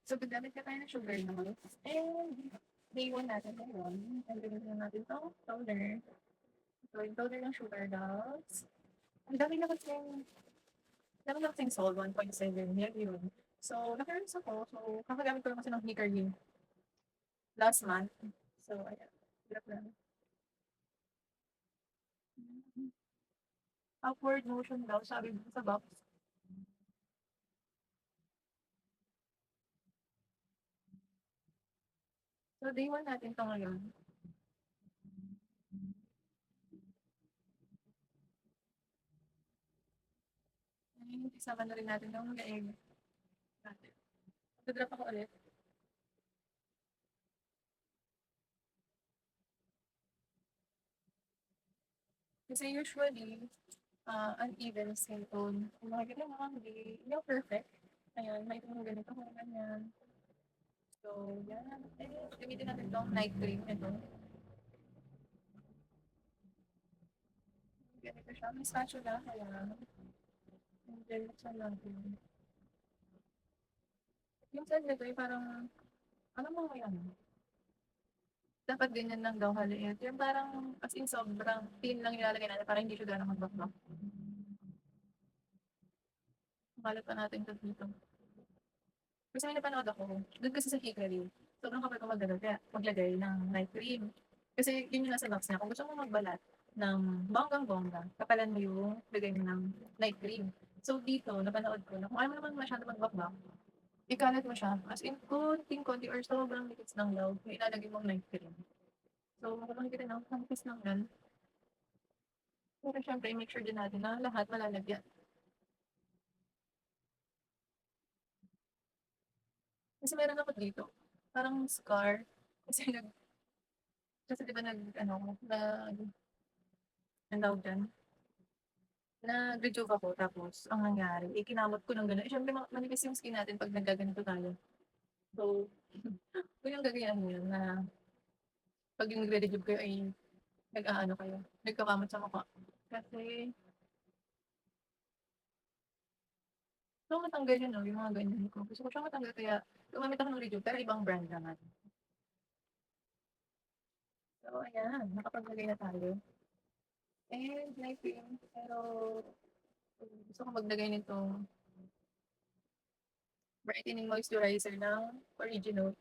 So, gagamit ka tayo ng sugar naman. And, day 1 natin ngayon. And, gamitin natin itong toner. So, yung toner ng sugar dolls. Ang dami na kasing salt, 1.7. Yan yun. So, nakaroons ako. So, kakagamit ko lang kasi ng Hickory last month. So, ayan. Hirap lang. Upward motion daw, sabi mo sa box. So, day 1 natin to ngayon. Ngayon, isama na rin natin yung leeg natin. Magdadrop ako ulit. Kasi usually, uneven skin tone. Kung makikita mo, hindi ako perfect. Ayan, may itong ganito kung ganyan. So, yan. Eh, gamitin natin itong night cream. Ito. Ganito siya. May spatula. Kaya, yung gel sa natin. Yung sa nito ay parang, ano mo yan? Dapat ganyan lang daw haliit. Yung parang, as in sobrang thin lang ilalagay natin para hindi siya gano'ng magbakbak. Kalat pa natin ito dito. Kasi may napanood ako, doon kasi sa Hickory, sobrang kapal ko kaya maglagay ng night cream. Kasi yun yung nasa box niya. Kung gusto mo magbalat ng bonggang-bongga, kapalan mo yung lagay mo ng night cream. So dito, napanood ko na kung ayaw mo naman masyado magbakbak, ikalat mo siya. As in, konting-konti or sobrang likits ng daw, may ilalagay mong night cream. So, kung makikita na, kampis lang yan. Pero syempre, make sure din natin na lahat malalagyan. Kasi meron ako dito, parang scar. Kasi kasi di ba ang tawag dyan, nag-rejuve ako tapos ang nangyari, kinamot ko ng gano'n. Eh, siyempre manipis yung skin natin 'pag naggaganito tayo. So, kung yung gagayahin niyo na 'pag yung nagre-rejuve kayo ay nag-aano kayo, nagkakamot sa mukha. Kasi gusto ko matanggal yun 'no, yung mga ganyan ko. Gusto ko siyang matanggal kaya gumamit ako ng rejuve pero ibang brand naman. So ayan, nakapaglagay na tayo. And night cream, pero gusto ko maglagay nitong brightening moisturizer ng Original.